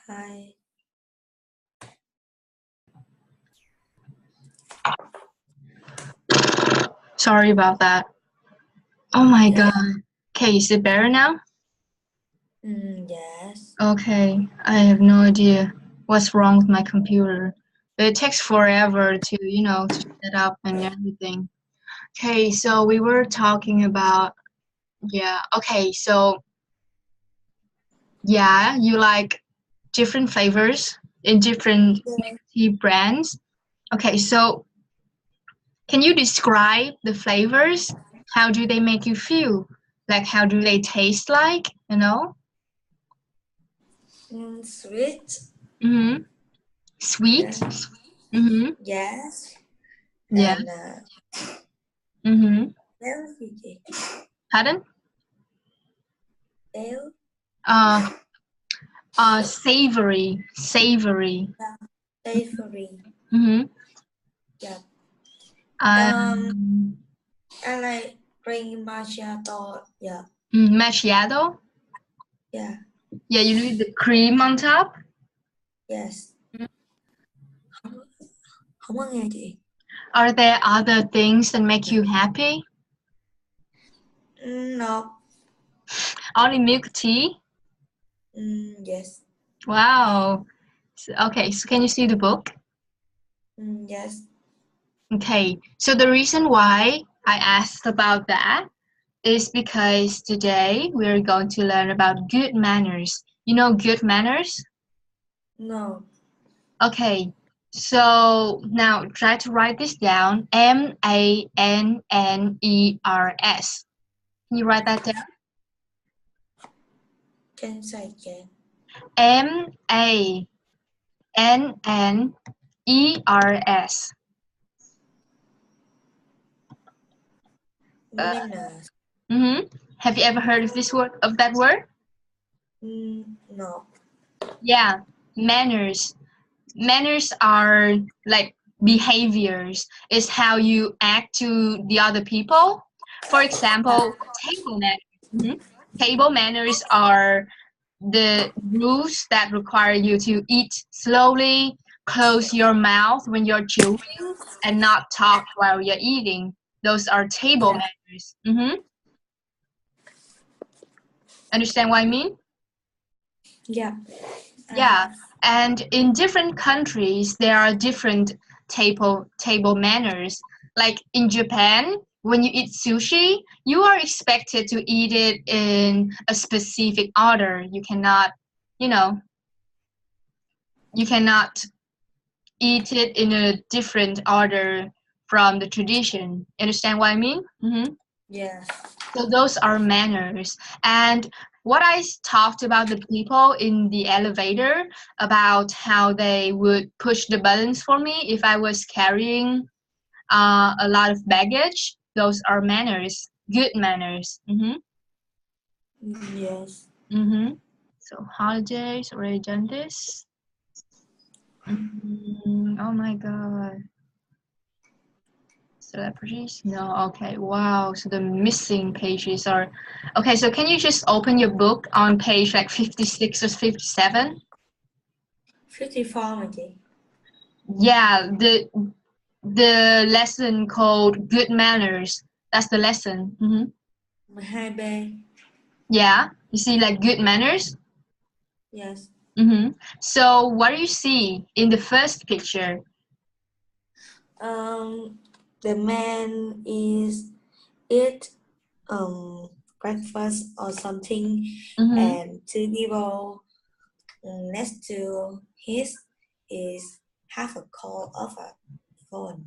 Hi. Sorry about that. Oh my Yeah. god. Okay, is it better now? Yes. Okay, I have no idea what's wrong with my computer. It takes forever to set up and everything. Okay, so we were talking about, okay, so you like different flavors in different Yeah. tea brands. Okay, so can you describe the flavors? How do they make you feel? Like, how do they taste like? Sweet. Mm-hmm. Yeah. Sweet. Mm-hmm. Yes. Yeah. And Mm-hmm. L54. Pardon? L. Uh, savory. Savory. Yeah. Savory. Mm-hmm. Yeah. Um. Um, I like green macchiato. Yeah. macchiato. Yeah. Yeah, you need the cream on top. Yes. Không, không có nghe chị. Are there other things that make you happy? No. Only milk tea? Yes. Wow. Okay, so can you see the book? Yes. Okay, so the reason why I asked about that is because today we're going to learn about good manners. You know good manners? No. Okay, so now try to write this down. Manners. Can you write that down? Can say again. Manners. Manners. Have you ever heard of that word? No. Yeah, manners. Manners are like behaviors. It's how you act to the other people. For example, table manners. Table manners are the rules that require you to eat slowly, close your mouth when you're chewing, and not talk while you're eating. Those are table Yeah. manners. Understand what I mean? Yeah. Yeah, and in different countries, there are different table manners. Like in Japan, when you eat sushi, you are expected to eat it in a specific order. You know, you cannot eat it in a different order from the tradition. Understand what I mean? Yes. So those are manners. And what I talked about the people in the elevator, about how they would push the buttons for me if I was carrying a lot of baggage, those are manners, good manners. Yes. So holidays, already done this. Oh my god. Celebrities? No, okay. Wow. So the missing pages are okay. So can you just open your book on page like 56 or 57? 54 mà chị. Yeah, the lesson called Good Manners. That's the lesson. 12B. Yeah, you see like good manners. Yes. So what do you see in the first picture? The man is eat breakfast or something, and two people next to his is have a call of a phone.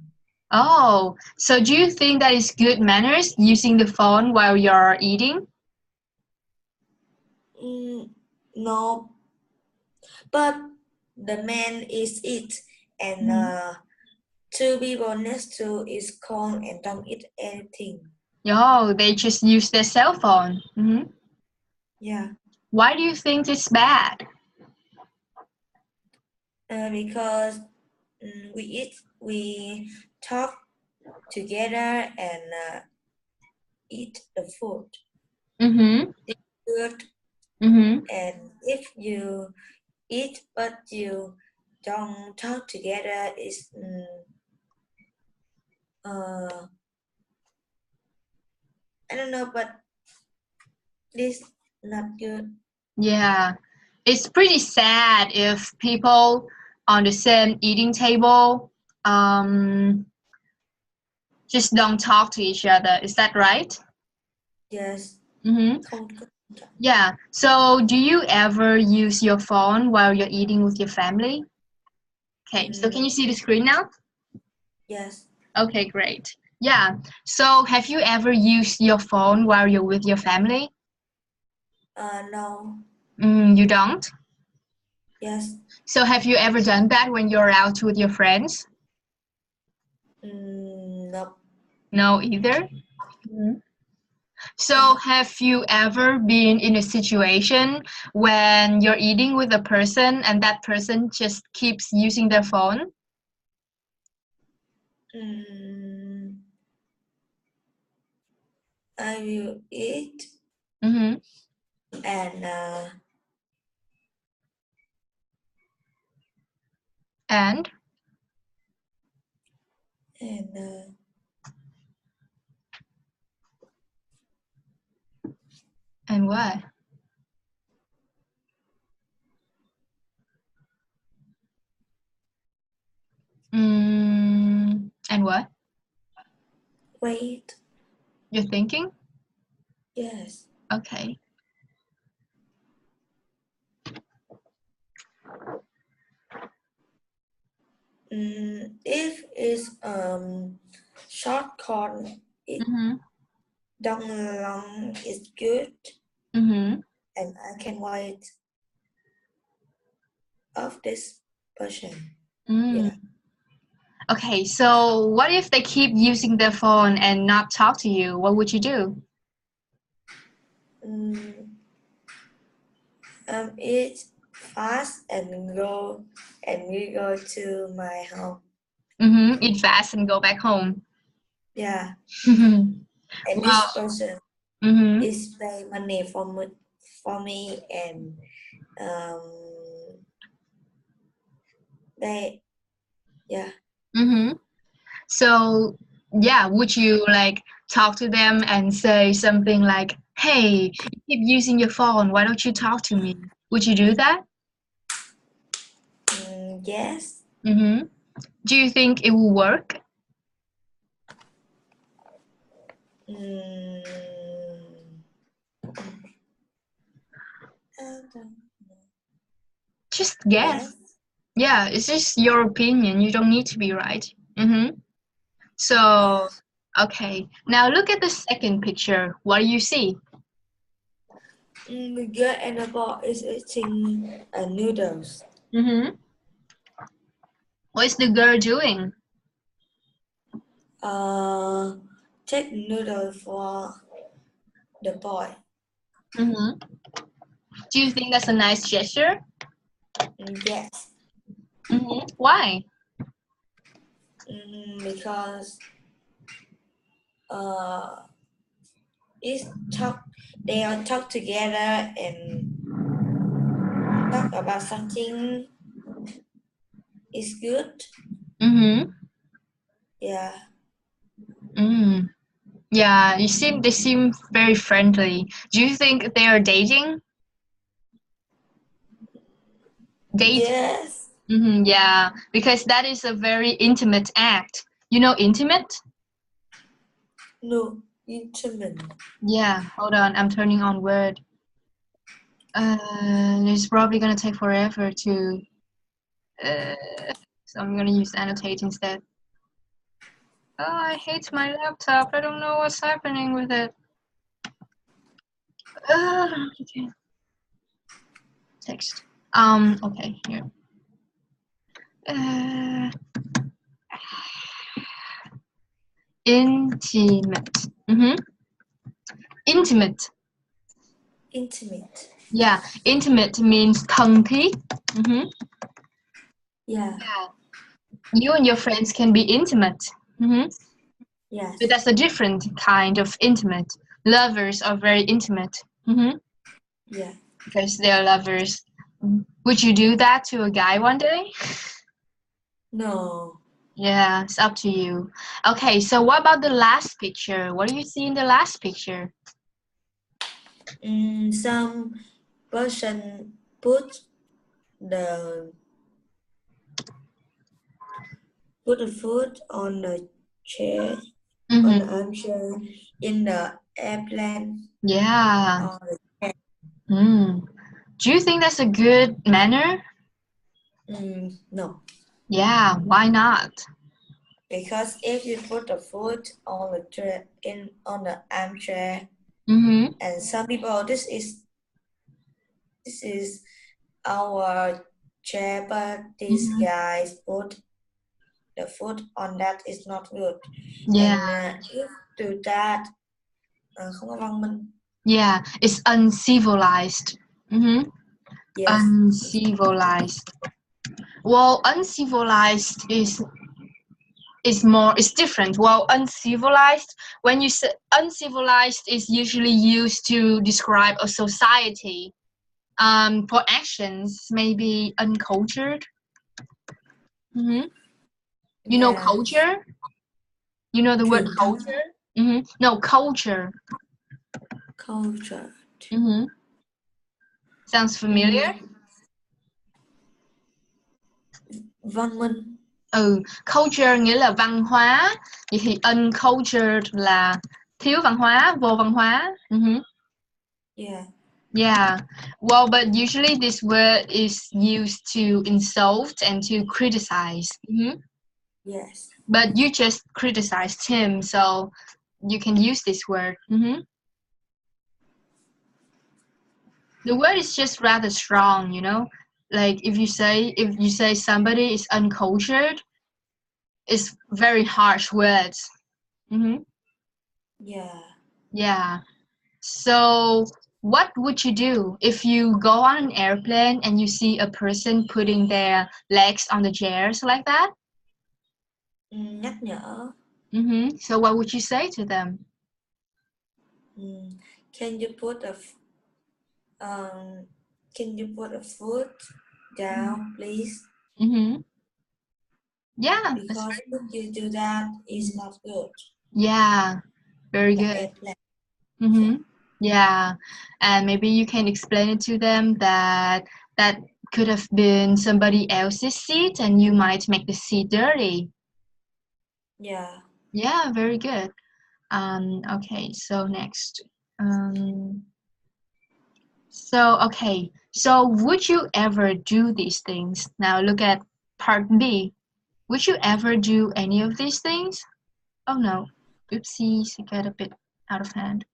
Oh, so do you think that is good manners using the phone while you're eating? No, but the man is eat, and two people next to is call and don't eat anything. Oh, they just use their cell phone. Yeah. Why do you think it's bad? Because we talk together and eat the food. Mm-hmm. It's good. Mm-hmm. And if you eat but you don't talk together is I don't know, but this not good. Yeah, it's pretty sad if people on the same eating table just don't talk to each other. Is that right? Yes, Mm-hmm. không có. Yeah. So, do you ever use your phone while you're eating with your family? Okay. So, can you see the screen now? Yes. Okay, great. Yeah. So, have you ever used your phone while you're with your family? No. You don't? Yes. So, have you ever done that when you're out with your friends? No. No, either. So, have you ever been in a situation when you're eating with a person and that person just keeps using their phone? I will eat Mm-hmm. and And and what? And what? wait. You're thinking? Yes. Okay. If it's short corn, it Mm-hmm. don't long is good, Mm-hmm. and I can wait of this person. Mm. Yeah. Okay, so what if they keep using their phone and not talk to you? What would you do? Eat fast and we go to my home. Mm-hmm. Eat fast and go back home. Yeah. Mm-hmm. And Well, this person mm-hmm. is pay money for me and um they yeah. Mm-hmm. So, yeah, would you like talk to them and say something like, "Hey, you keep using your phone. Why don't you talk to me?" Would you do that? Yes. Mm-hmm. Do you think it will work? Mm, I don't Just guess. yes. Yeah, it's just your opinion. You don't need to be right. Mm-hmm. So, Yes. okay. Now look at the second picture. What do you see? The girl and the boy is eating noodles. Mm-hmm. What is the girl doing? Uh, take noodle for the boy. Mm-hmm. Do you think that's a nice gesture? Yes. Mm-hmm. Why? Because uh, it's talk. They all talk together and talk about something is good. Mm-hmm. Yeah. Mm. Yeah, they seem very friendly. Do you think they are dating? Dating. Yes. Mm-hmm, yeah, because that is a very intimate act. You know intimate? No. Intimate. Yeah, hold on, I'm turning on Word. It's probably gonna take forever to uh, so I'm gonna use annotate instead. Oh, I hate my laptop. I don't know what's happening with it. Okay. Text. Okay, here. Uh, Intimate. Mm-hmm. Intimate. Intimate. Yeah, intimate means thân thiết. Mm-hmm. Yeah. Yeah. You and your friends can be intimate. Mm-hmm. But Yes. that's a different kind of intimate. Lovers are very intimate. Mm-hmm. Yeah. Because they're lovers. Would you do that to a guy one day? No. Yeah, it's up to you. Okay, so what about the last picture? What do you see in the last picture? Some person the put the foot on the chair, on the Mm-hmm. armchair in the airplane. Yeah. Or the chair. Mm. Do you think that's a good manner? No, Yeah, why not? because if you put the foot on the chair on the armchair, Mm-hmm. and some people this is our chair, but these Mm-hmm. guys put the foot on that is not good. Yeah, And if do that không có văn minh. yeah, it's uncivilized. Mm-hmm. Yes. Uncivilized. Well, uncivilized is more is different. Well, uncivilized, when you say uncivilized, is usually used to describe a society. For actions, maybe uncultured. Mm-hmm. You know Yeah. culture. You know the word Truyền thống. culture. Mm-hmm. No, culture. Culture. Mm-hmm. Sounds familiar. Văn minh. Culture nghĩa là văn hóa. Vậy thì uncultured là thiếu văn hóa, vô văn hóa. Yeah. Yeah. Well, but usually this word is used to insult and to criticize. Yes. But you just criticized him, so you can use this word. The word is just rather strong, you know. Like if you say somebody is uncultured, it's very harsh words. Yeah. Yeah. So what would you do if you go on an airplane and you see a person putting their legs on the chairs like that? Nhắc nhở. So what would you say to them? Can you put a foot down, please? Yeah, that's Because right. if you do that, it's not good. Yeah, very The good. airplane. Yeah, and maybe you can explain it to them that that could have been somebody else's seat and you might make the seat dirty. Yeah. Yeah, very good. Okay, so next. So would you ever do these things? Now look at part B. Would you ever do any of these things? Oh no, oopsies, it got a bit out of hand.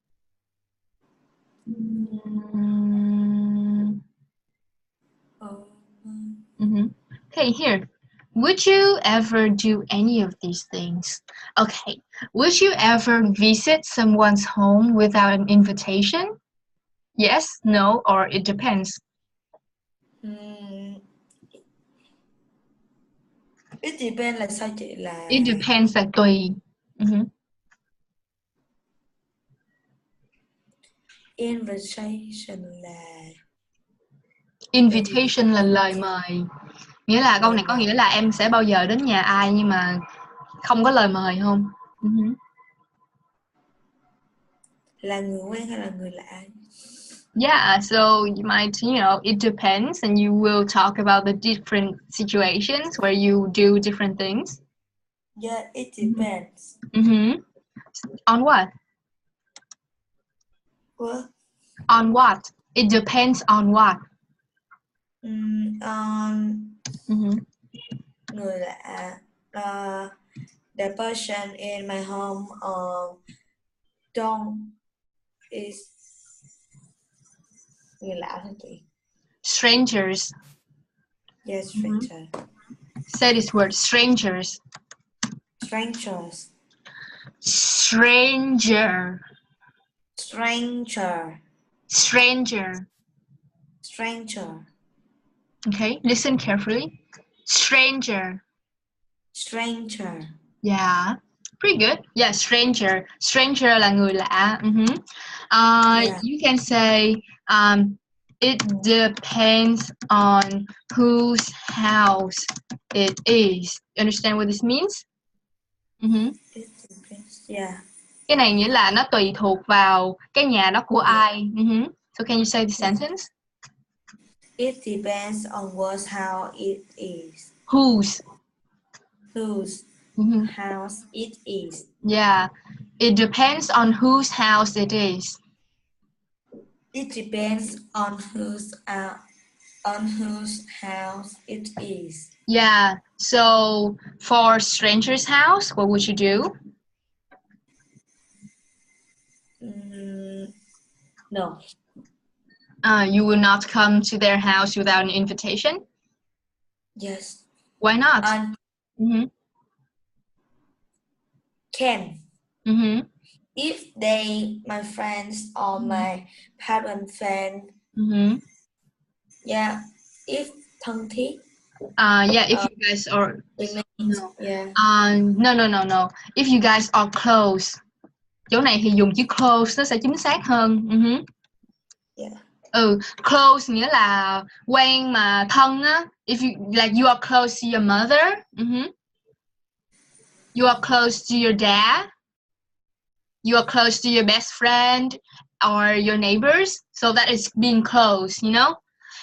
Okay, here. Would you ever do any of these things? Okay. Would you ever visit someone's home without an invitation? Yes, no, or it depends. It depends là sao chị là It depends là tùy. invitation là lời gì chị? Invitation là lời mời. Nghĩa là câu Lời này có mời nghĩa là em sẽ bao giờ đến nhà ai nhưng mà không có lời mời không? là người quen hay là người lạ? Yeah, so you might, it depends, and you will talk about the different situations where you do different things. Yeah, it depends. On what? What? On what? It depends on what? Người lạ. The person in my home don't is người lạ hả chị? Strangers. Yes, stranger. Say this word, strangers. Strangers. Stranger. Stranger. Stranger. Stranger. Okay, listen carefully. Stranger. Stranger. Yeah, pretty good. Yeah, stranger. Stranger là người lạ. Yeah. You can say It depends on whose house it is. You understand what this means? It depends. Yeah. Cái này nghĩa là nó tùy thuộc vào cái nhà đó của Yeah. ai. So can you say the sentence? It depends on what house it is. Whose? Whose house it is. Yeah. It depends on whose house it is. It depends on whose house it is. Yeah. So for stranger's house, what would you do? No. You will not come to their house without an invitation? Yes. Why not? Can. If they my friends or my parent friend. Yeah. If thân thiết. Yeah, if you guys are No. Yeah. No. If you guys are close. Chỗ này thì dùng chữ close nó sẽ chính xác hơn. Yeah. Close nghĩa là quen mà thân á. If you like you are close to your mother. You are close to your dad. You are close to your best friend or your neighbors. So that is being close, you know?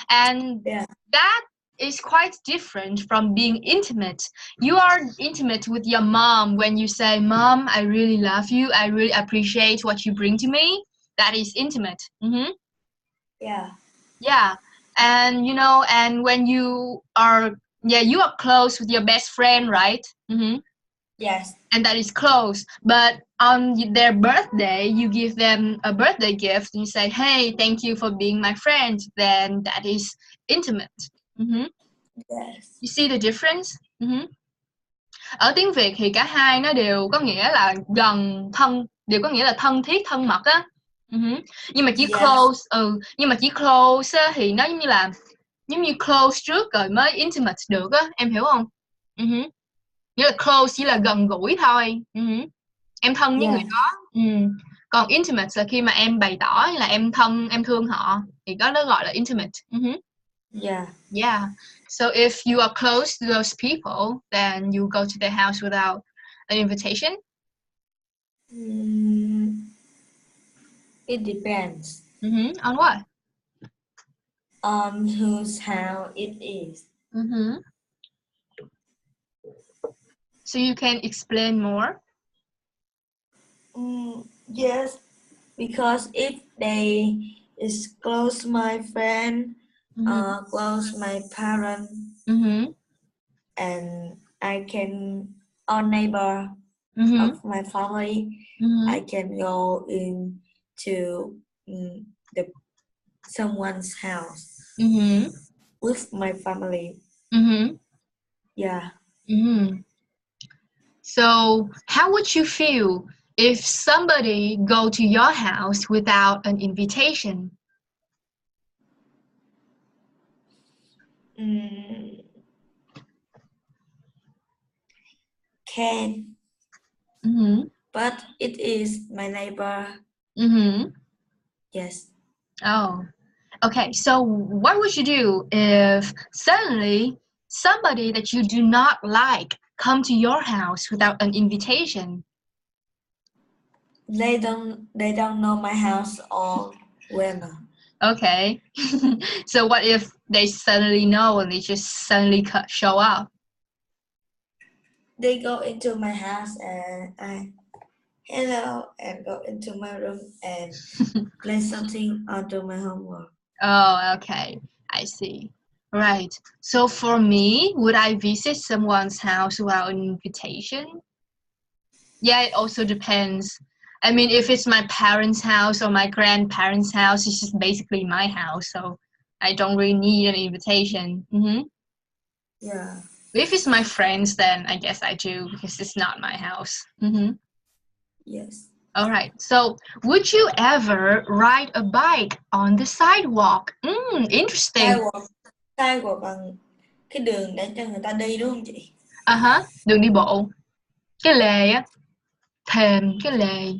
And that is quite different from being intimate. You are intimate with your mom when you say, Mom, I really love you. I really appreciate what you bring to me. That is intimate. Yeah. Yeah. And you know, and when you are close with your best friend, right? Yes. And that is close. But on their birthday, you give them a birthday gift and you say, hey, thank you for being my friend. Then that is intimate. Yes. You see the difference? Ở tiếng Việt thì cả hai nó đều có nghĩa là gần thân, đều có nghĩa là thân thiết, thân mật á. Nhưng mà chỉ close, nhưng mà chỉ close á, thì nó giống như close trước rồi mới intimate được á, em hiểu không? Nghĩa là close chỉ là gần gũi thôi. Em thân với người đó. Còn intimate là khi mà em bày tỏ là em thân, em thương họ, thì đó gọi là intimate. Yeah. So if you are close to those people, then you go to their house without an invitation? It depends. On what? On whose house it is. So you can explain more? Yes, because if they is close my friend, close my parent, and I can or neighbor of my family, I can go into the someone's house with my family. Yeah. So how would you feel if somebody go to your house without an invitation? Can. But it is my neighbor. Yes. Oh, okay. So what would you do if suddenly somebody that you do not like come to your house without an invitation? They don't know my house or when. Okay. So what if they suddenly know and they just suddenly show up? They go into my house and I hello and go into my room and play something or do my homework. Oh, okay. I see. Right. So for me, would I visit someone's house without an invitation? Yeah, it also depends. I mean, if it's my parents' house or my grandparents' house, it's just basically my house, so I don't really need an invitation. Yeah. If it's my friends, then I guess I do because it's not my house. Yes. All right. So, would you ever ride a bike on the sidewalk? Interesting. Sidewalk bằng cái đường để cho người ta đi đúng không chị? Đường đi bộ. Cái lề á. Thềm, cái lề.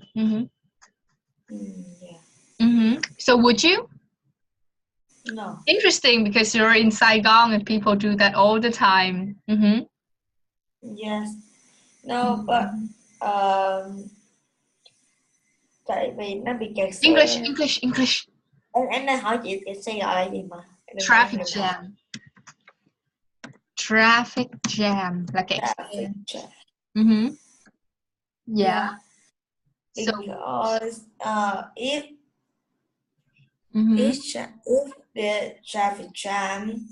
Yeah. So would you? No. Interesting because you're in Saigon and people do that all the time. Yes. No, but tại vì nó bị kẹt English, xe. English, English. Em đang hỏi chị kẹt xe gọi là gì mà em Traffic đừng hỏi. jam. Traffic jam là kẹt xe. Traffic jam. Yeah. Yeah. So Because if the traffic jam,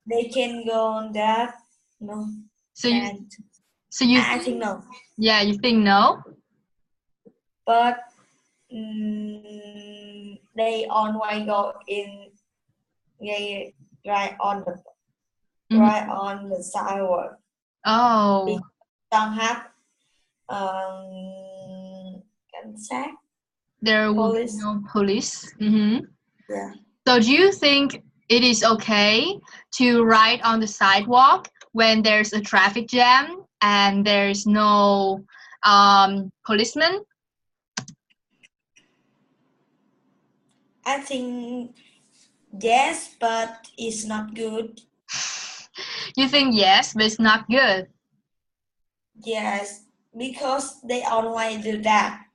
they can go on that. No. So you Can't. I think, think no. yeah, you think no? But they always go in right on the sidewalk. Oh. Don't have cảnh sát. There will be Police. no police. Yeah. So do you think it is okay to ride on the sidewalk when there's a traffic jam and there's no policeman? I think yes, but it's not good. You think yes, but it's not good. Yes, because they always do that.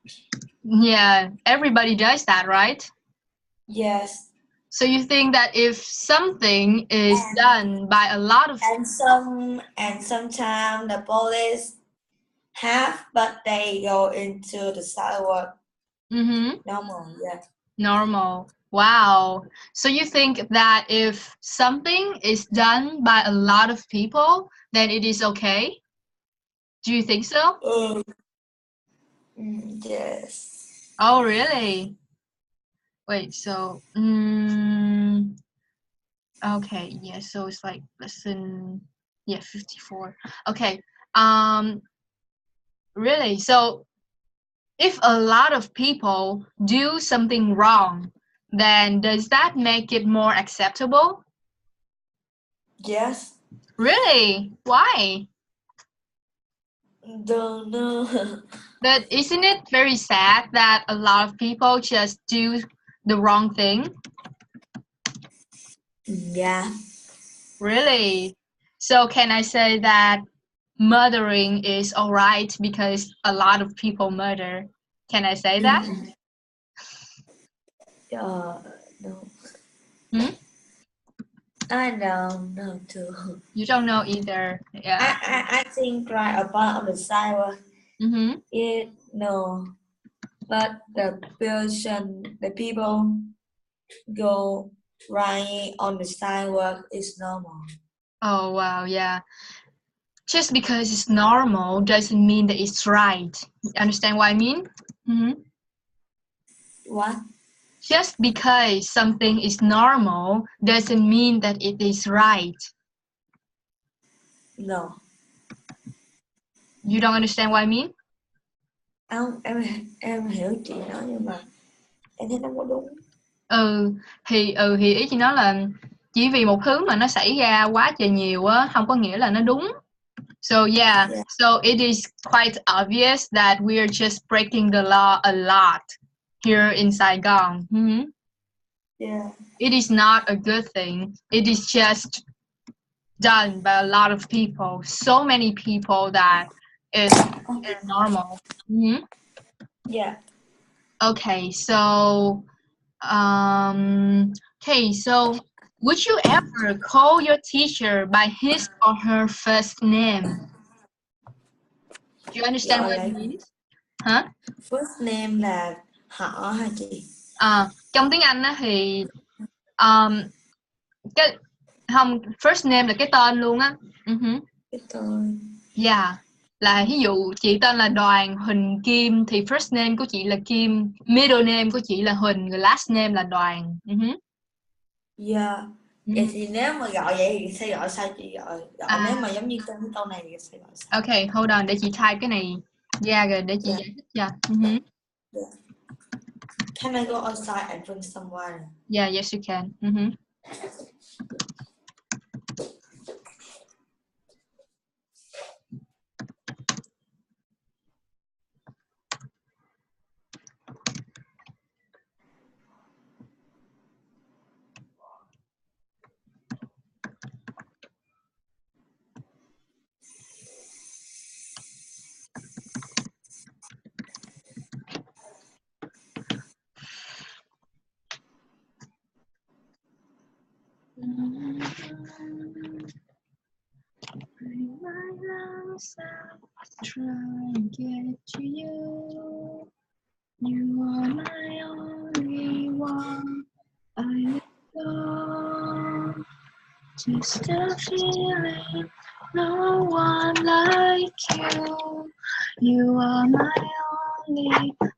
Yeah, everybody does that, right? Yes. So you think that if something is done by a lot of sometimes the police have, but they go into the sidewalk. Normal, yeah. Normal. Wow. So you think that if something is done by a lot of people, then it is okay? Do you think so? Yes. Oh, really? Wait, so okay, yeah, so it's like lesson 54. Okay. Really? So if a lot of people do something wrong, then does that make it more acceptable? Yes. Really? Why? Don't know. But isn't it very sad that a lot of people just do the wrong thing? Yeah. Really? So can I say that murdering is alright because a lot of people murder? Can I say that? No. I don't know too. You don't know either. Yeah. I think right about on the sidewalk. It no, but the people go right on the sidewalk is normal. Oh wow, yeah. Just because it's normal doesn't mean that it's right. You understand what I mean? What? Just because something is normal doesn't mean that it is right. No. You don't understand what I mean? Không, em hiểu chị nói nhưng mà em thấy nó không có đúng. Thì ý chị nói là chỉ vì một thứ mà nó xảy ra quá trời nhiều á, không có nghĩa là nó đúng. So yeah, so it is quite obvious that we are just breaking the law a lot here in Saigon. Yeah. It is not a good thing. It is just done by a lot of people. So many people that it's normal. Yeah. Okay, so so would you ever call your teacher by his or her first name? Do you understand what it means? Huh? First name là họ hả chị? Trong tiếng Anh á thì cái không, first name là cái tên luôn á. Cái tên. Yeah, là ví dụ chị tên là Đoàn Huỳnh Kim thì first name của chị là Kim, middle name của chị là Huỳnh, rồi last name là Đoàn. Yeah. Vậy thì nếu mà gọi vậy thì sẽ gọi sao chị gọi? Nếu mà giống như tên cái câu này thì sẽ gọi sao? Okay, hold on, để chị type cái này ra rồi để chị giải thích cho. Yeah. Can I go outside and drink some water? Yeah, yes you can. Try and get to you. You are my only one. I let go. Just a feeling, no one like you. You are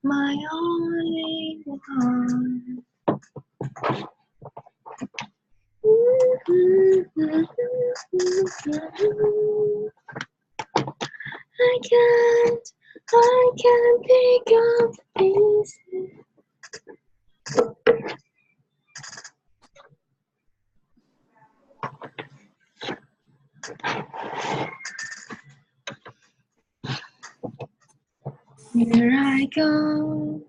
my only one. I can't pick up the pieces. Here I go.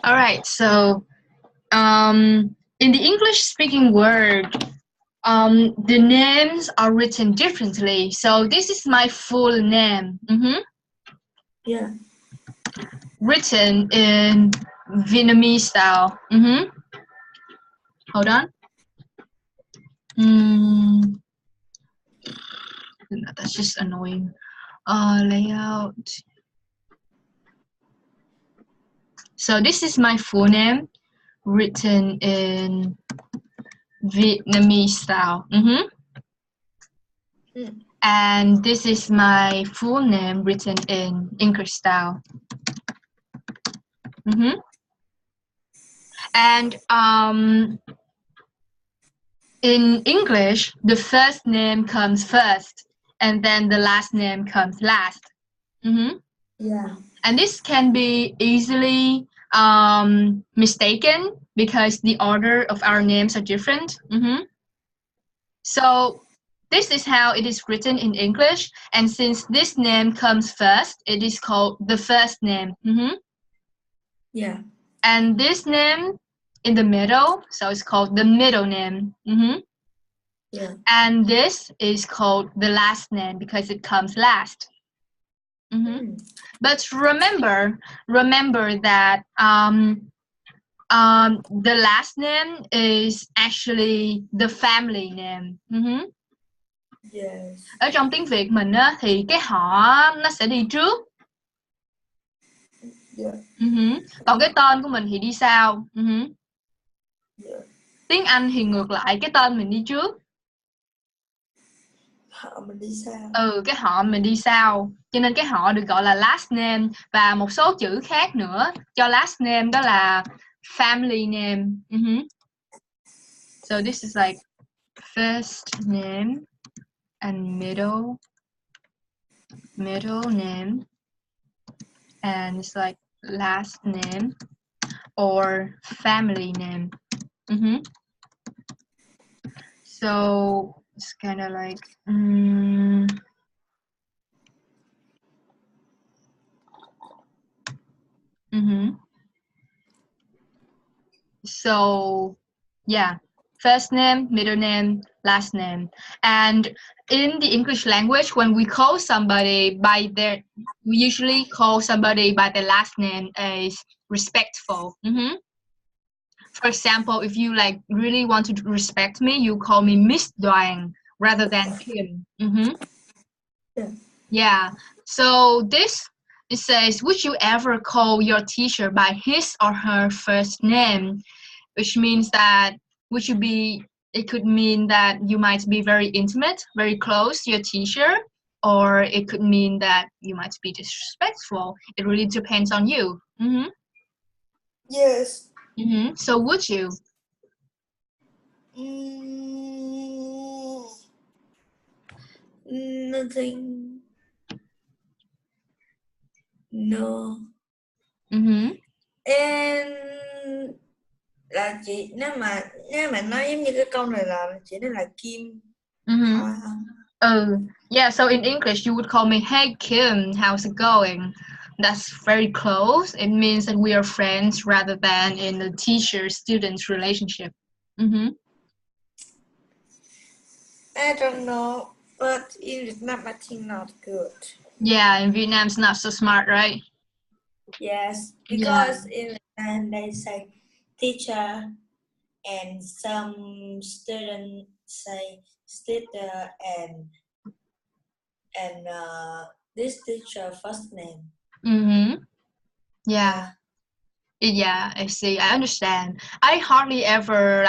All right, so in the English-speaking world, the names are written differently. So this is my full name. Yeah. Written in Vietnamese style. Hold on. That's just annoying. Layout. So this is my full name, written in Vietnamese style. And this is my full name, written in English style. And in English, the first name comes first, and then the last name comes last. Yeah. And this can be easily mistaken because the order of our names are different. So this is how it is written in English, and since this name comes first, it is called the first name. Yeah. And this name in the middle, so it's called the middle name. Yeah. And this is called the last name because it comes last. But remember that the last name is actually the family name. Yes. Ở trong tiếng Việt mình á, thì cái họ nó sẽ đi trước. Yeah. Còn cái tên của mình thì đi sau. Yeah. Tiếng Anh thì ngược lại, cái tên mình đi trước. Họ mình đi sau. Cái họ mình đi sau. Cho nên cái họ được gọi là last name. Và một số chữ khác nữa cho last name đó là family name. So this is like first name and middle name, and it's like last name or family name. So it's kind of like so yeah, first name, middle name, last name. And in the English language, when we call somebody by their, we usually call somebody by their last name as respectful. For example, if you like really want to respect me, you call me Miss Doang rather than Kim. Yeah. So this, it says, would you ever call your teacher by his or her first name? Which means that it could mean that you might be very intimate, very close to your teacher, or it could mean that you might be disrespectful. It really depends on you. Yes. So would you? Nothing. No. And là chị nếu mà nói giống như cái câu này là chị nói là Kim. Yeah, so in English you would call me, hey Kim, how's it going? That's very close. It means that we are friends rather than in a teacher-student relationship. I don't know, but in Vietnam I think not good. Yeah, in Vietnam it's not so smart, right? Yes, because in Vietnam they say teacher and some students say teacher and this teacher first name. Yeah, I see. I understand. I hardly ever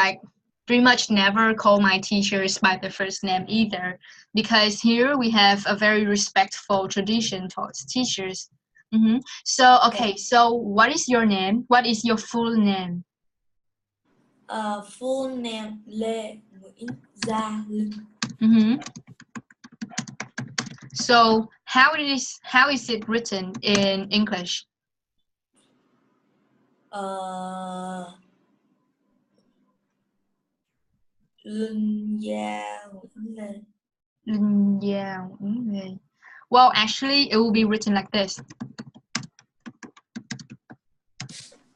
pretty much never call my teachers by their first name either, because here we have a very respectful tradition towards teachers. So okay, so what is your name? What is your full name? Full name Lê Nguyễn Gia Linh. So how is it written in English? Linh Gia Nguyễn Lê. Yeah. Well, actually, it will be written like this.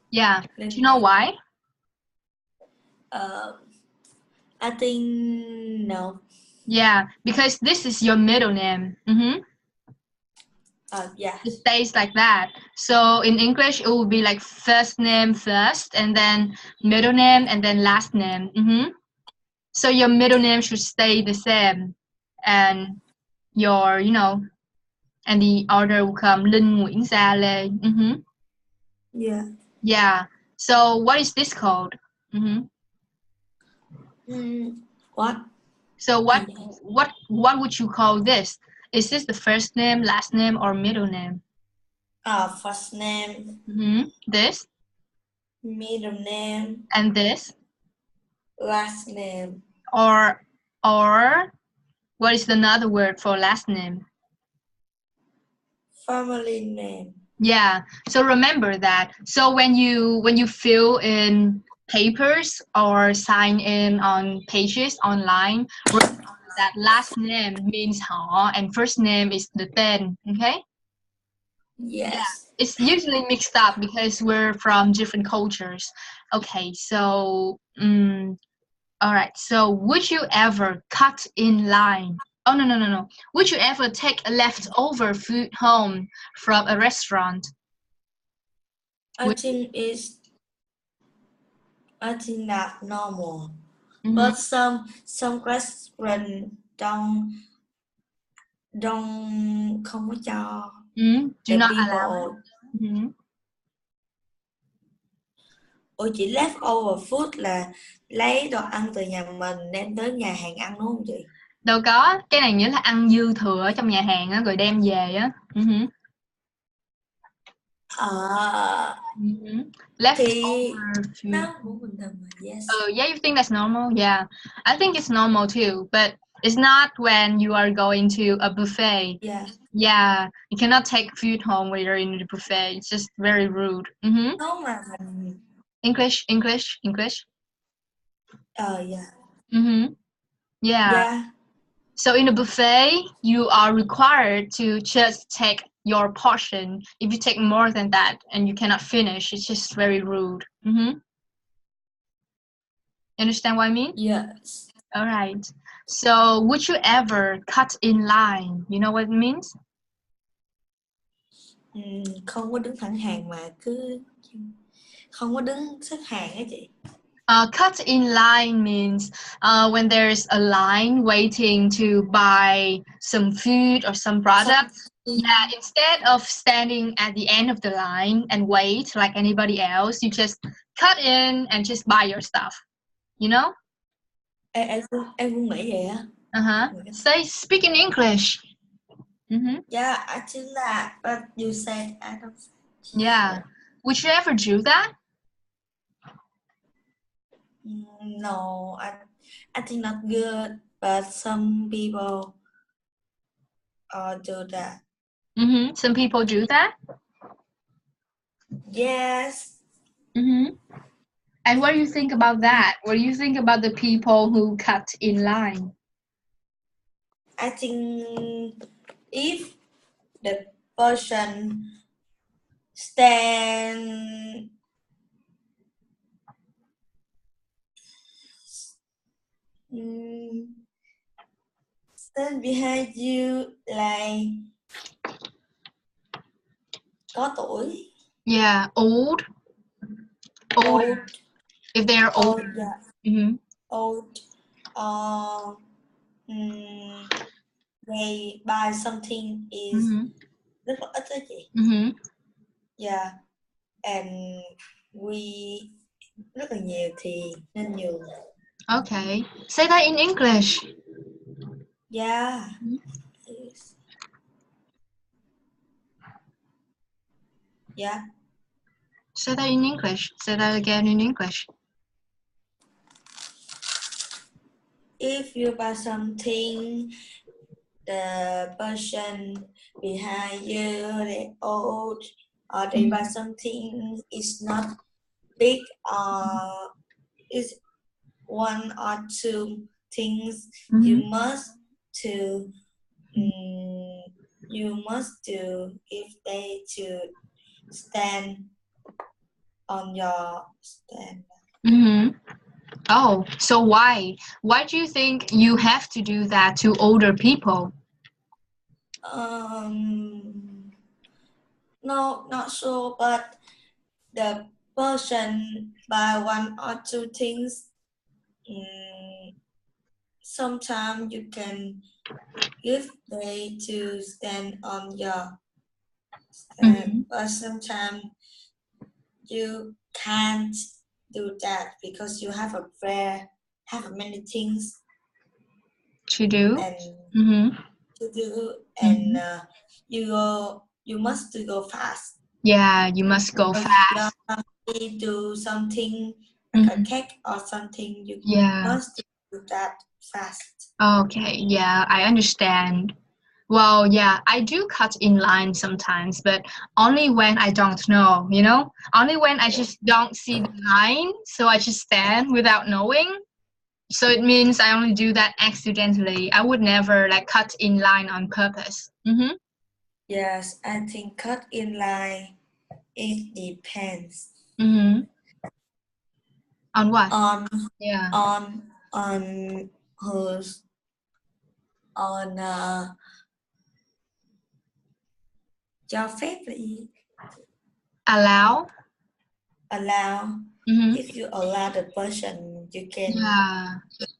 Yeah. Do you know why? I think no. Yeah, because this is your middle name. Yeah. It stays like that. So in English, it will be like first name first, and then middle name, and then last name. So your middle name should stay the same, and your, and the order will come Linh Nguyễn Gia Lê. Yeah. Yeah. So what is this called? What? So what would you call this? Is this the first name, last name, or middle name? First name. This? Middle name. And this? Last name. Or what is another word for last name? Family name. Yeah. So remember that. So when you fill in papers or sign in on pages online, remember that last name means họ and first name is the tên. Okay? Yes. Yeah. It's usually mixed up because we're from different cultures. Okay, so all right. So would you ever cut in line? Oh no. Would you ever take a leftover food home from a restaurant? I think that's normal. But some restaurants don't không có cho. Do not allow. Ủa chị leftover food là lấy đồ ăn từ nhà mình đem tới nhà hàng ăn đúng không chị? Đâu có, cái này nghĩa là ăn dư thừa ở trong nhà hàng á rồi đem về á. Leftover food. Nó cũng bình thường mà. Yes. Yeah, you think that's normal? Yeah, I think it's normal too, but it's not when you are going to a buffet. Yeah. Yeah, you cannot take food home when you're in the buffet. It's just very rude. No mà mình... English. Yeah. Yeah. So in a buffet, you are required to just take your portion. If you take more than that and you cannot finish, it's just very rude. Understand what I mean? Yes. All right. So would you ever cut in line? You know what it means? Không có đứng thẳng hàng mà cứ không có đứng xếp hàng á chị. Cut in line means when there's a line waiting to buy some food or some products. Yeah, instead of standing at the end of the line and wait like anybody else, you just cut in and just buy your stuff. You know? Em cũng nghĩ vậy á. Say, speak in English. Yeah, I think that, but you said I don't. Yeah. Would you ever do that? No, I think not good, but some people do that. Some people do that. Yes. And what do you think about that? What do you think about the people who cut in line? I think if the person stand stand behind you like có tuổi. Yeah, old. If they are old. Yeah. Old. They buy something is rất là ít đó chị. Yeah. And we rất là nhiều thì nên nhường. Okay. Say that in English. Yeah. Yeah. Say that in English. Say that again in English. If you buy something, the person behind you, they old, or they buy something is not big, is one or two things you must to if they to stand on your stand. Oh, so why? Why do you think you have to do that to older people? No, not sure, but the person buy one or two things. Sometimes you can give they to stand on your stand, but sometimes you can't do that because you have many things to do and and you must go fast. Yeah, you must go fast. You do something like a cake or something, you must do that fast. Okay, yeah, I understand. Well, yeah, I do cut in line sometimes, but only when I don't know, only when I just don't see the line, so I just stand without knowing. So it means I only do that accidentally. I would never cut in line on purpose. Yes, I think cut in line, it depends. On what? On who's on cho phép là Allow. If you allow the person, you can.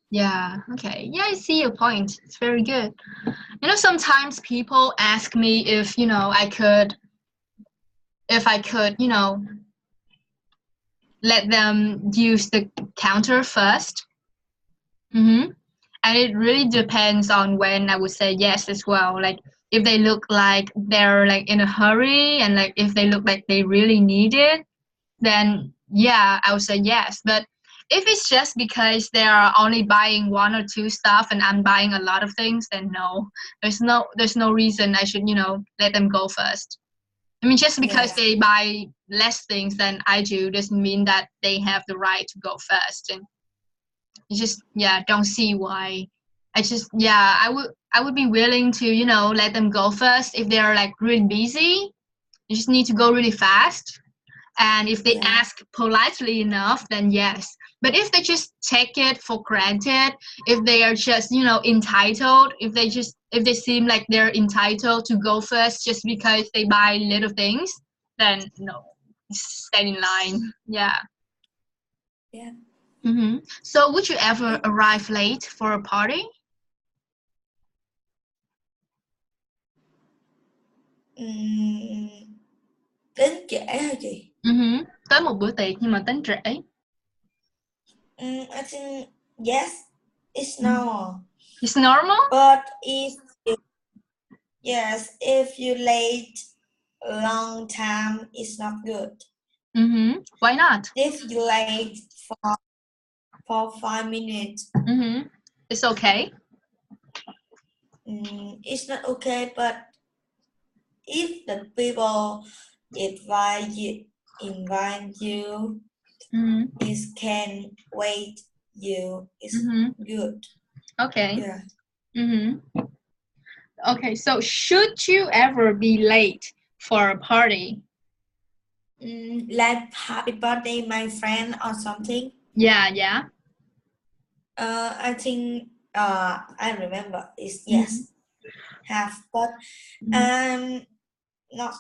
Yeah. Okay. Yeah, I see your point. It's very good. Sometimes people ask me if I could, let them use the counter first. And it really depends on when I would say yes as well. If they look like they're in a hurry and if they look like they really need it, then yeah, I would say yes. But if it's just because they are only buying one or two stuff and I'm buying a lot of things, then no. There's no reason I should, let them go first. I mean, just because they buy less things than I do doesn't mean that they have the right to go first. And you just, don't see why. I would be willing to, let them go first if they're really busy. You just need to go really fast. And if they ask politely enough, then yes. But if they just take it for granted, if they are just, entitled, if they seem like they're entitled to go first just because they buy little things, then no, stand in line. Yeah. Yeah. So would you ever arrive late for a party? Đến trễ hả chị? Tới một bữa tiệc nhưng mà đến trễ. I think yes, it's normal. It's normal? But if you late a long time, it's not good. Why not? If you late for 5 minutes. It's okay. It's not okay, but if the people invite you, it can wait you. It's good. Okay. Yeah. Okay, so should you ever be late for a party? Like happy birthday, my friend, or something. Yeah. I think I remember it's yes, have, but not.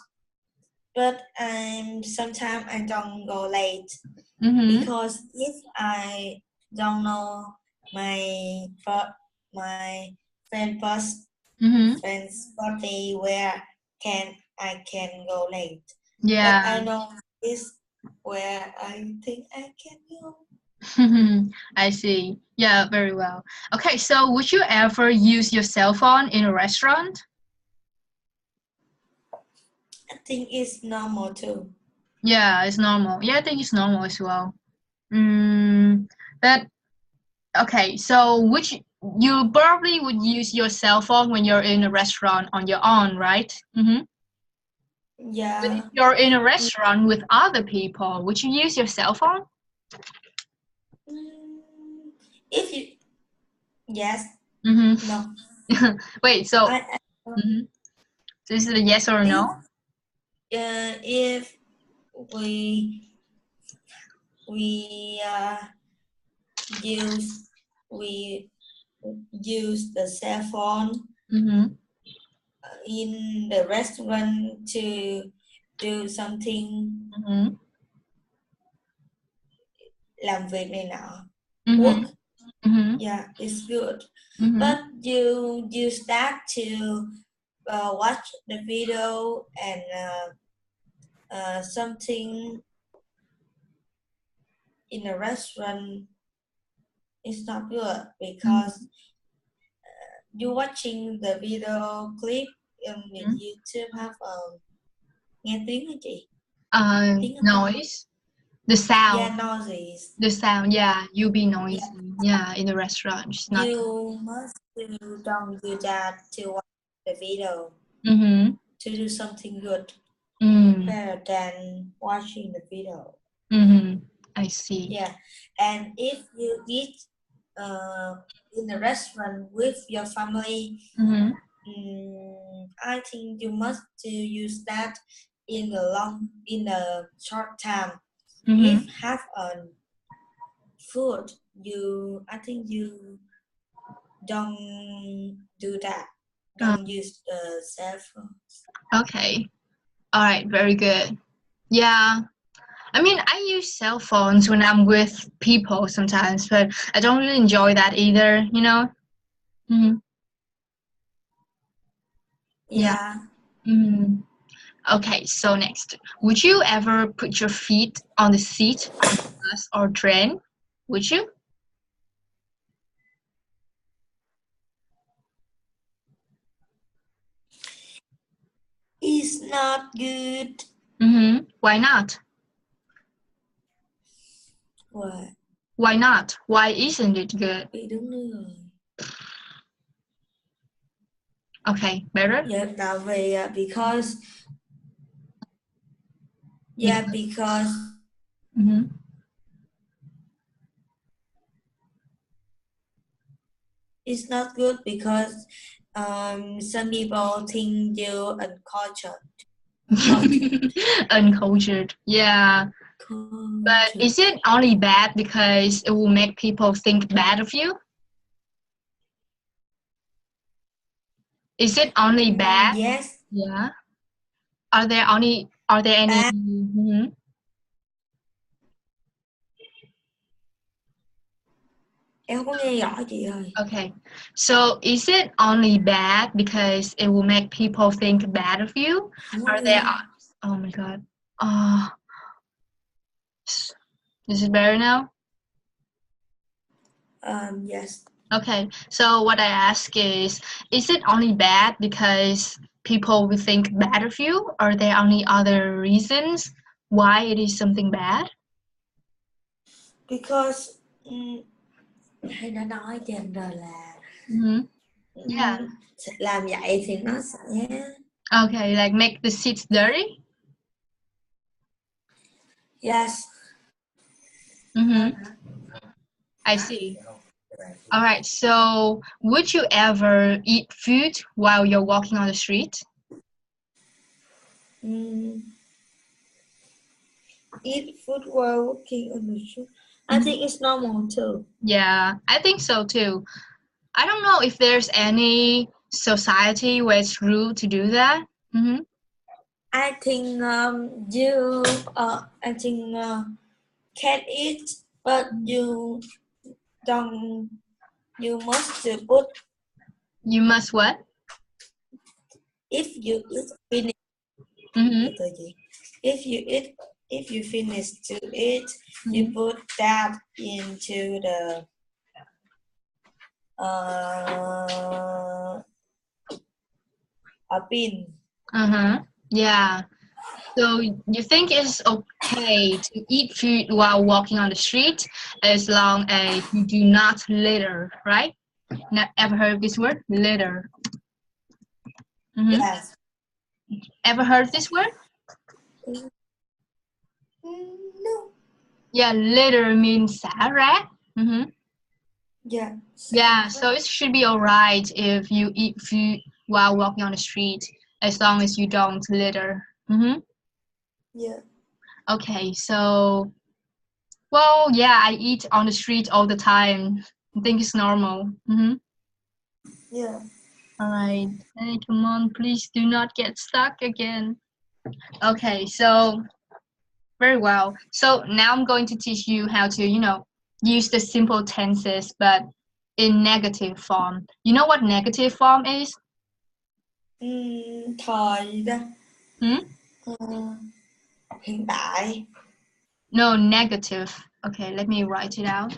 But sometimes I don't go late because if I don't know my friend's birthday where I can go late. Yeah. But I know this where I think I can go. I see. Yeah, very well. Okay, so would you ever use your cell phone in a restaurant? I think it's normal too. Yeah, it's normal. Yeah, I think it's normal as well. But okay, so you probably would use your cell phone when you're in a restaurant on your own, right? But if Yeah. you're in a restaurant with other people, would you use your cell phone? If you yes. No. Wait, so so is it a yes or a no? If we use the cell phone in the restaurant to do something, làm việc này nọ, work. Yeah, it's good. But you use that to watch the video and something in a restaurant is not good because you watching the video clip in YouTube have nghe tiếng hả chị? Noise. The sound. Yeah, noises. The sound, yeah, you be noisy. Yeah, in the restaurant. It's not you must don't do that to watch the video. To do something good better than watching the video. I see. Yeah, and if you eat in a restaurant with your family, I think you must use that in a short time. If have food, I think you don't do that. Don't use the cell phone. Okay. All right. Very good. Yeah. I mean, I use cell phones when I'm with people sometimes, but I don't really enjoy that either, you know? Yeah. Okay, so next. Would you ever put your feet on the seat of a bus or train? Would you? It's not good. Why not? What? Why not? Why isn't it good? Bị đứng nữa. Okay, better? Yeah, tại vì because it's not good because some people think you uncultured. Uncultured, yeah. But is it only bad because it will make people think bad of you? Is it only bad? Yes. Yeah. Are there any? Em không nghe rõ chị ơi. Okay. So is it only bad because it will make people think bad of you? Are there? Oh my God. Is it better now? Yes. Okay, so what I ask is it only bad because people will think bad of you, or are there any other reasons why it is something bad? Because Hay đã nói cho anh rồi là Yeah. Làm vậy thì nó sẽ Okay, like make the seats dirty? Yes. I see. All right, so would you ever eat food while you're walking on the street? Eat food while walking on the street. I think it's normal too. Yeah, I think so too. I don't know if there's any society where it's rude to do that. I think I think can eat, but you don't. You must put. You must what? If you eat finish. If you finish to eat, you put that into the a bin. Yeah. So you think it's okay to eat food while walking on the street as long as you do not litter, right? Not ever heard this word? Litter. Yes. Ever heard this word? No. Yeah, litter means xả rác. Yeah. Yeah, so it should be alright if you eat food while walking on the street as long as you don't litter. Yeah. Okay, so well, yeah, I eat on the street all the time. I think it's normal. Yeah. All right. Hey, come on, please do not get stuck again. Okay, so very well. So now I'm going to teach you how to, use the simple tenses, but in negative form. You know what negative form is? Thời đó. Hiện tại. No, negative. Okay, let me write it out.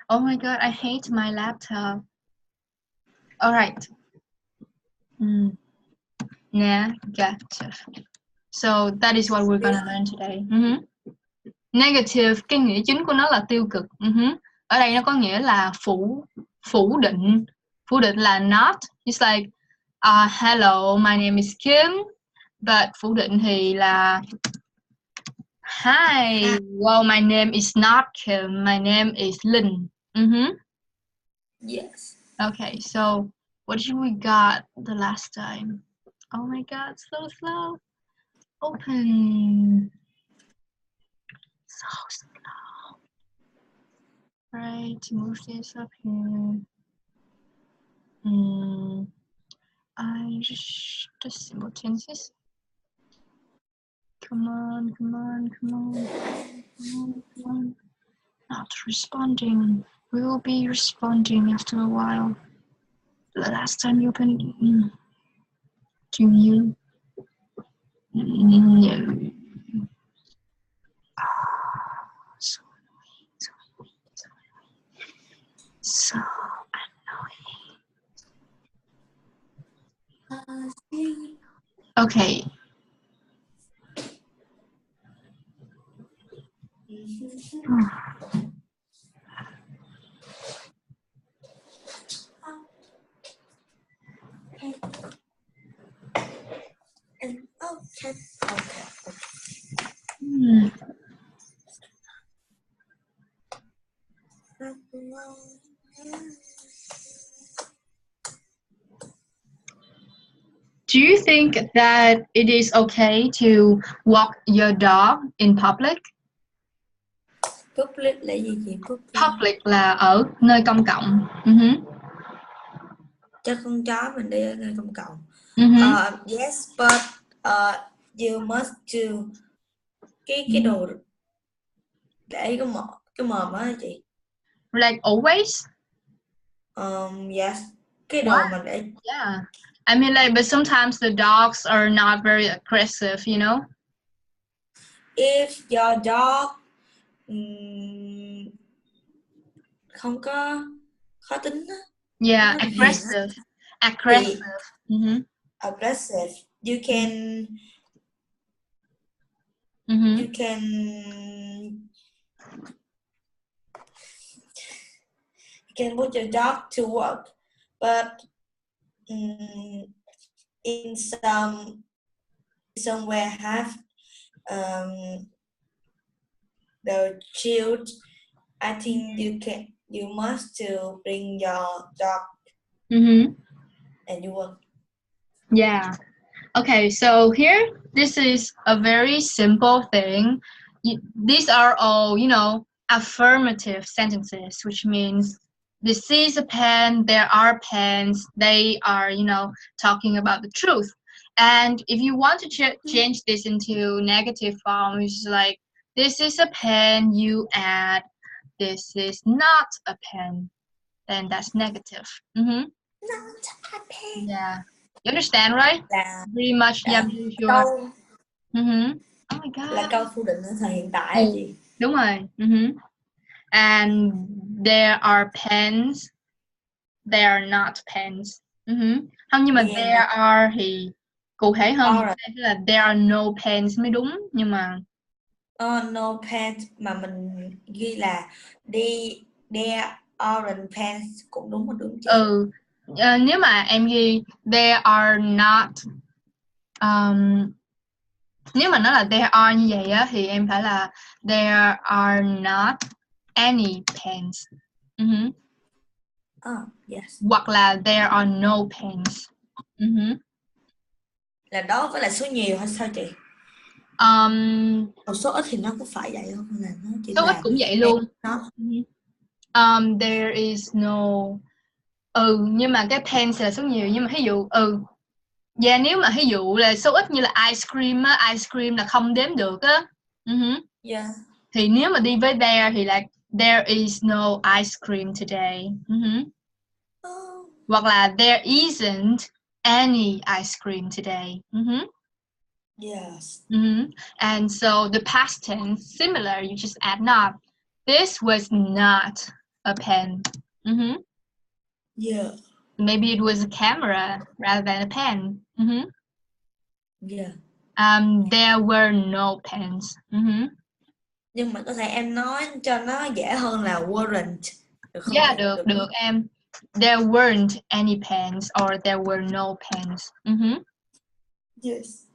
Oh my god, I hate my laptop. All right. Negative. So that is what we're gonna learn today. Negative, cái nghĩa chính của nó là tiêu cực. Ở đây nó có nghĩa là phủ định. Phủ định là not. It's like, hello, my name is Kim. But phủ định thì là hi, well, my name is not Kim. My name is Linh. Yes. Okay, so what did we got the last time? Oh my god, so slow. Open. So slow. Right, move this up here. The simple tenses. Come on. Not responding. We will be responding after a while. The last time you opened to you. No. So annoying. So annoying. Okay. Okay. Do you think that it is okay to walk your dog in public? Public là gì chị? Public là ở nơi công cộng. Cho con chó mình đi ở nơi công cộng. Yes, but you must do cái đồ để cái mồm á chị. Like always? Yes. Cái đồ mình để. Yeah. I mean, like, but sometimes the dogs are not very aggressive, you know? If your dog không có khó tính á. Yeah, aggressive. Aggressive. You can can put your dog to work, but in somewhere have the child, I think you must to bring your dog and you work. Yeah. Okay, so here, this is a very simple thing. These are all, affirmative sentences, which means this is a pen, there are pens, they are, talking about the truth. And if you want to change this into negative form, it's like, this is a pen, you add, this is not a pen, then that's negative. Not a pen. Yeah. You understand, right? Pretty much, yeah, Câu Oh my God. là câu phủ định ở thời hiện tại gì? Đúng rồi. And there are pens, there are not pens. Không, nhưng mà there are thì cụ thể hơn là there are no pens mới đúng, nhưng mà no pens mà mình ghi là there aren't pens cũng đúng mà đúng chứ. Nếu mà em ghi there are not nếu mà nó là there are như vậy á thì em phải là there are not any pens. Yes. Hoặc là there are no pens. Là đó với là số nhiều hay sao chị? Số ít thì nó có phải vậy không? Là nó chỉ số ít cũng vậy luôn. There is no nhưng mà cái pens là số nhiều, nhưng mà ví dụ nếu mà ví dụ là số ít như là ice cream á, ice cream là không đếm được á. Thì nếu mà đi với there thì là there is no ice cream today. Hoặc là there isn't any ice cream today. Yes. And so the past tense, similar, you just add not. This was not a pen. Yeah. Maybe it was a camera rather than a pen. Yeah. There were no pens. Nhưng mà có thể em nói cho nó dễ hơn là weren't. Được không? Yeah, được em. There weren't any pens or there were no pens. Yes.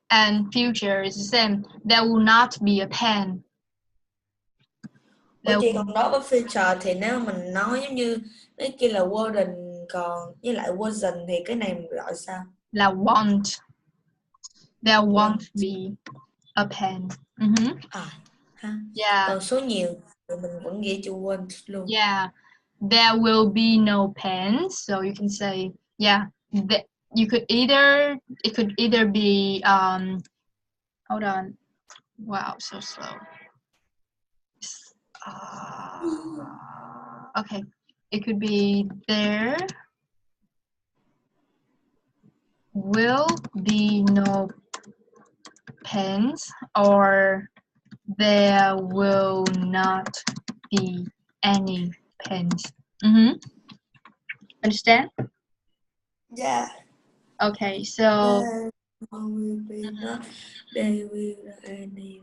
And future is the same. There will not be a pen. Chị còn nói với future thì nếu mình nói giống như cái kia là weren't, còn với lại wasn't thì cái này mình gọi sao? Là won't. There won't be a pen. Yeah. Còn số nhiều thì mình vẫn ghi chữ won't luôn. Yeah. There will be no pens, so you can say, yeah, it could either be hold on, wow, so slow. Okay, it could be there will be no pens, or there will not be any pens. Understand? Yeah. Okay, so there will be not any.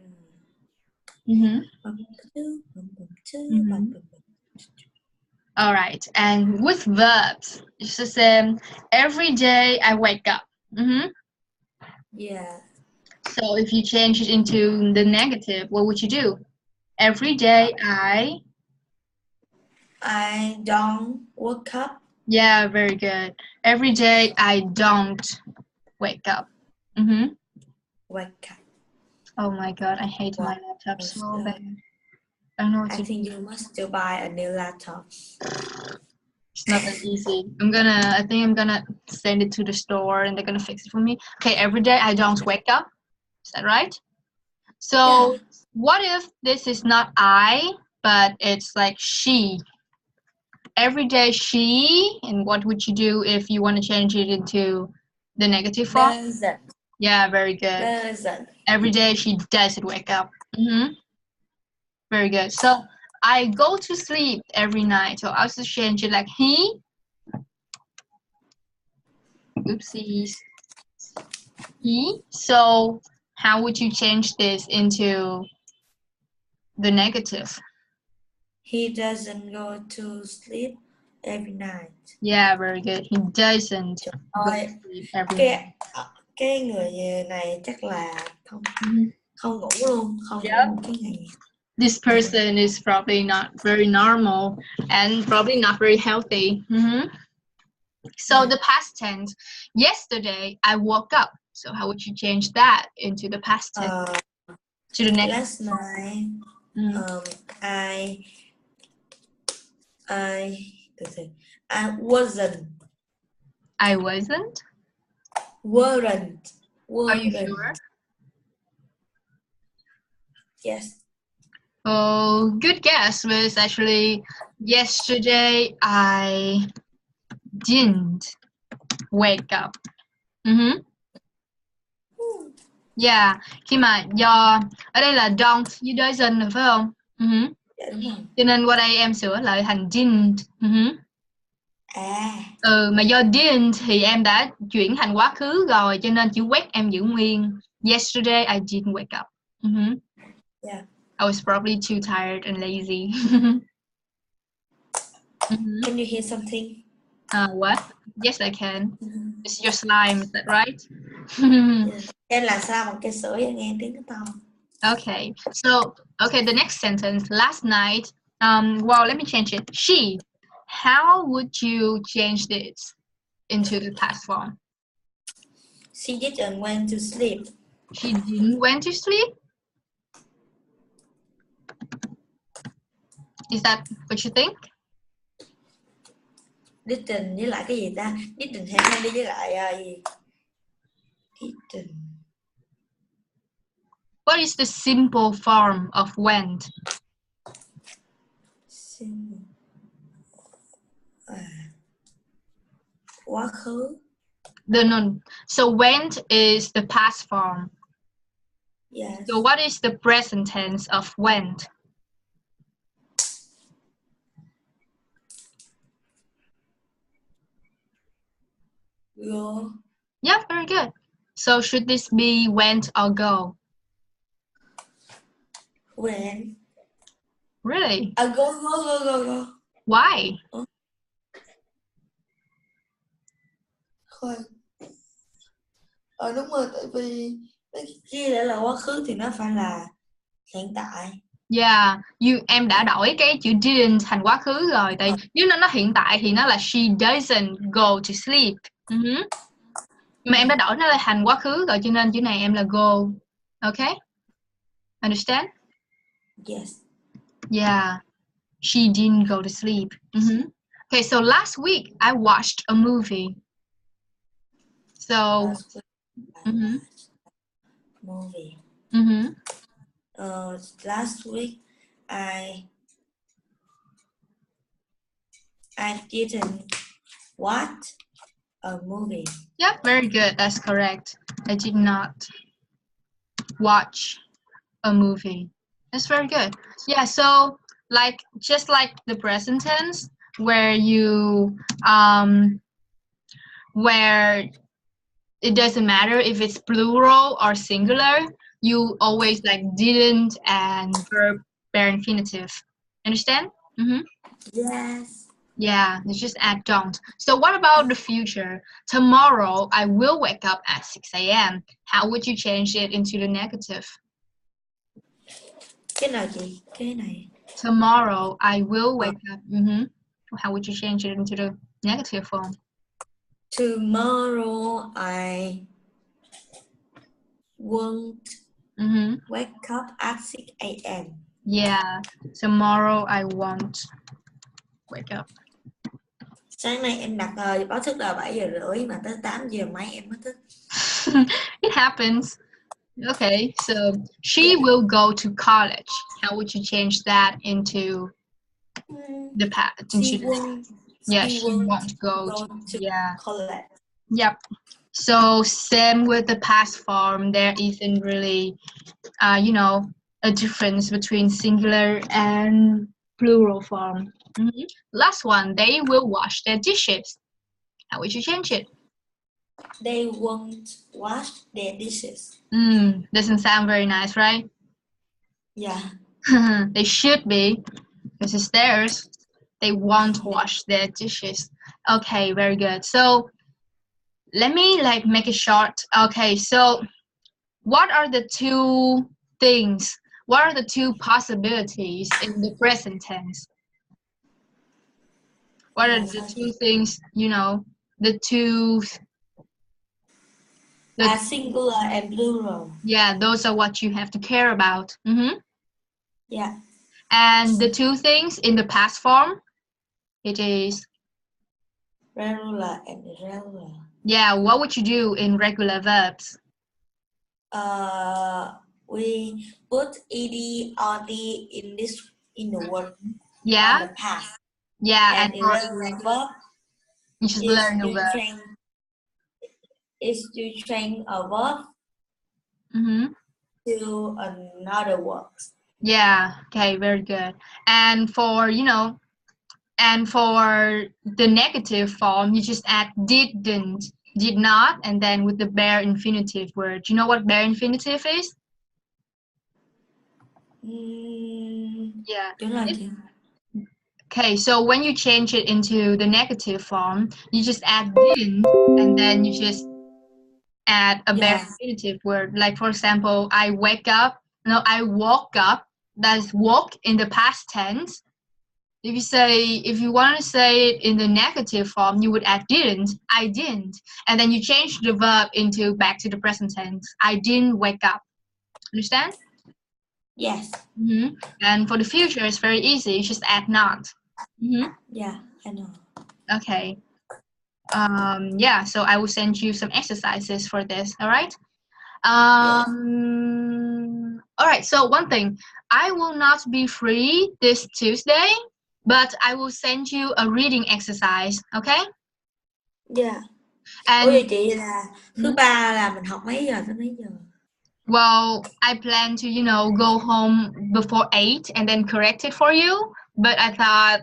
All right, and with verbs, it's the same. Every day I wake up. Yeah. So if you change it into the negative, what would you do? Every day I don't wake up. Yeah, very good. Every day I don't wake up. Wake up. Oh my God, I hate my laptop so bad. I don't know what to do. I think you must still buy a new laptop. It's not that easy. I think I'm gonna send it to the store and they're gonna fix it for me. Okay, every day I don't wake up. Is that right? So what if this is not I, but it's like she? Every day she, and what would you do if you want to change it into the negative form? Doesn't. Yeah, very good. Doesn't. Every day she doesn't wake up. Very good. So I go to sleep every night. So I'll just change it like he. Oopsies. He. So how would you change this into the negative? He doesn't go to sleep every night. Yeah, very good. He doesn't go to Rồi, sleep every night. cái người này chắc là không ngủ luôn, không ngủ một cái ngày. This person is probably not very normal and probably not very healthy. So the past tense, yesterday I woke up. So how would you change that into the past tense? To the next. Last night, I wasn't. I wasn't? Weren't. Are you sure? Yes. Oh, good guess. But it's actually yesterday I didn't wake up. Yeah, khi mà do ở đây là don't với doesn't phải không? Dạ, đúng rồi. Cho nên qua đây em sửa lại thành didn't. Mà do didn't thì em đã chuyển thành quá khứ rồi, cho nên chữ wake em giữ nguyên. Yesterday I didn't wake up. Yeah. I was probably too tired and lazy. Can you hear something? What? Yes, I can. It's your slime, is that right? Em là sao mà cái sữa nghe tiếng nó to. Okay, so the next sentence. Last night. Well, let me change it. She. How would you change this into the past form? She didn't went to sleep. She didn't went to sleep? Is that what you think? Didn't với lại cái gì ta? Didn't hay đi với lại gì? Didn't. What is the simple form of went? Simple. Quá khứ. No. So went is the past form. Yes. So what is the present tense of went? Go. Yeah, very good. So should this be went or go? Went. Really? Go. Why? Khoan. Đúng rồi, tại vì cái kia đã là quá khứ thì nó phải là hiện tại. Yeah, em đã đổi cái chữ didn't thành quá khứ rồi. Tại nếu nó hiện tại thì nó là she doesn't go to sleep. Mà em đã đổi nó là thành quá khứ rồi, cho nên chữ này em là go. Okay? Understand? Yes. Yeah. She didn't go to sleep. Okay, so last week I watched a movie. So Last week movie. Last week I didn't watch a movie. Yeah, very good. That's correct. I did not watch a movie. That's very good. Yeah, so just like the present tense, where you where it doesn't matter if it's plural or singular, you always didn't and verb bare infinitive. Understand? Yes. Yeah, let's just add don't. So what about the future? Tomorrow I will wake up at 6 a.m. How would you change it into the negative? Cái nào chị? Cái này. Tomorrow I will wake up. How would you change it into the negative form? Tomorrow I won't wake up at 6 a.m. Yeah, tomorrow I won't wake up. Sáng nay em đặt báo thức là 7:30 mà tới 8 giờ mấy em mới thức. It happens. Okay, so she will go to college. How would you change that into the past? She won't go to college. Yep. So same with the past form. There isn't really, a difference between singular and plural form. Last one, they will wash their dishes. How would you change it? They won't wash their dishes. Doesn't sound very nice, right? Yeah. They should be, because it's theirs. They won't wash their dishes. Okay, very good. So let me like make it short. Okay, so what are the two things? What are the two possibilities in the present tense? What are the two things, you know, the two, singular and plural. yeah, those are what you have to care about. Yeah. And the two things in the past form, it is Regular and irregular. yeah, what would you do in regular verbs? We put ed or d in the word Yeah. on the past. Yeah, And and for irregular verb you just is learn the you verb. change a verb to another word. Yeah, okay, very good. And for, you know, and for the negative form, you just add didn't, did not, and then with the bare infinitive word. You know what bare infinitive is? Yeah. Okay, so when you change it into the negative form, you just add didn't, and then you just add a bare infinitive word. Like for example, I woke up. That's woke in the past tense. If you want to say it in the negative form, you would add didn't, I didn't, and then you change the verb into back to the present tense. I didn't wake up. Understand? Yes. And for the future, it's very easy. You just add not. Yeah, I know. Okay. Yeah, so I will send you some exercises for this. All right. All right. So one thing, I will not be free this Tuesday, but I will send you a reading exercise. Okay? Yeah. And Ủa chị là thứ ba là mình học mấy giờ tới mấy giờ? well, I plan to, you know, go home before 8 and then correct it for you. But I thought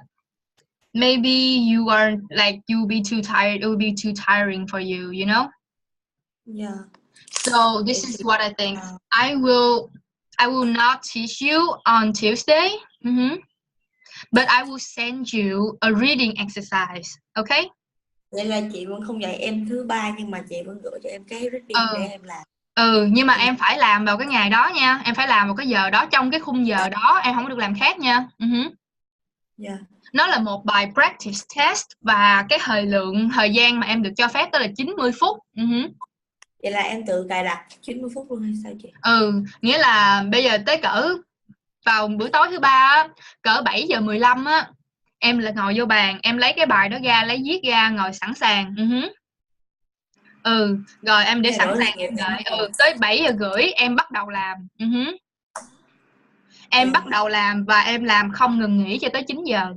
maybe you'll be too tired. It will be too tiring for you, you know? Yeah. So this is what I think. I will not teach you on Tuesday. But I will send you a reading exercise. Okay? Vậy là chị vẫn không dạy em thứ ba nhưng mà chị vẫn gửi cho em cái reading để em làm. Nhưng mà em phải làm vào cái ngày đó nha. Em phải làm vào cái giờ đó, trong cái khung giờ đó. Em không có được làm khác nha. Yeah. Nó là một bài practice test và cái thời gian mà em được cho phép đó là 90 phút. Vậy là em tự cài đặt 90 phút luôn hay sao chị? Nghĩa là bây giờ tới cỡ vào buổi tối thứ ba á, cỡ 7:15 á, em là ngồi vô bàn, em lấy cái bài đó ra, lấy viết ra, ngồi sẵn sàng. Rồi em để sẵn sàng em đợi. Tới 7:30 em bắt đầu làm. Em bắt đầu làm và em làm không ngừng nghỉ cho tới 9 giờ.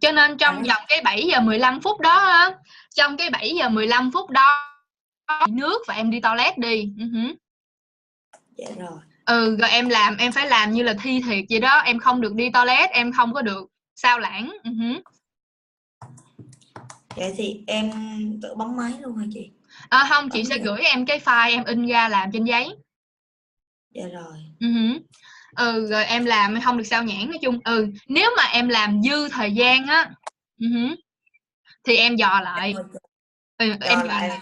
Cho nên trong vòng cái 7:15 phút đó á, trong cái 7:15 phút đó nước và em đi toilet đi. Dạ rồi. Rồi em phải làm như là thi thiệt vậy đó, em không được đi toilet, em không có được sao lãng. Vậy thì em tự bấm máy luôn hả chị? Không, chị sẽ gửi em cái file em in ra làm trên giấy. Dạ rồi. Rồi em làm em không được sao nhãng nói chung. Nếu mà em làm dư thời gian á, thì em dò lại. Em dò lại.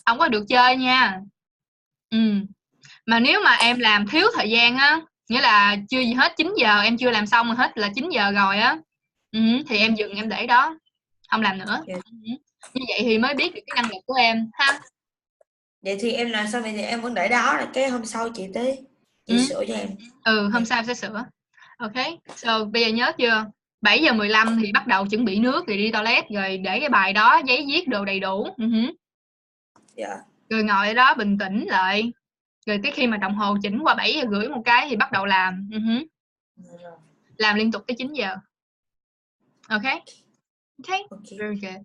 Không có được chơi nha. Mà nếu mà em làm thiếu thời gian á, nghĩa là chưa gì hết 9 giờ em chưa làm xong rồi hết là 9 giờ rồi á, thì em dừng em để đó, không làm nữa. Như vậy thì mới biết được cái năng lực của em ha. Vậy thì em làm sao vậy thì em vẫn để đó là cái hôm sau chị tới chị sửa cho em. Hôm sau sẽ sửa. Ok, so bây giờ nhớ chưa? 7:15 thì bắt đầu chuẩn bị nước rồi đi toilet rồi để cái bài đó, giấy viết đồ đầy đủ. Dạ. Rồi ngồi ở đó bình tĩnh lại. Rồi tới khi mà đồng hồ chỉnh qua 7:30 một cái thì bắt đầu làm. Làm liên tục tới 9 giờ. Okay? Okay? Very good.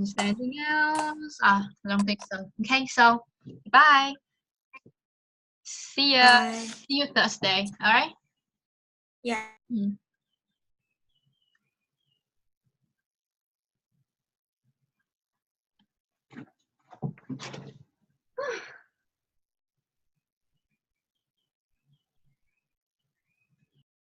Is there anything else? I don't think so. Okay, so bye. See you Thursday. All right? Yeah.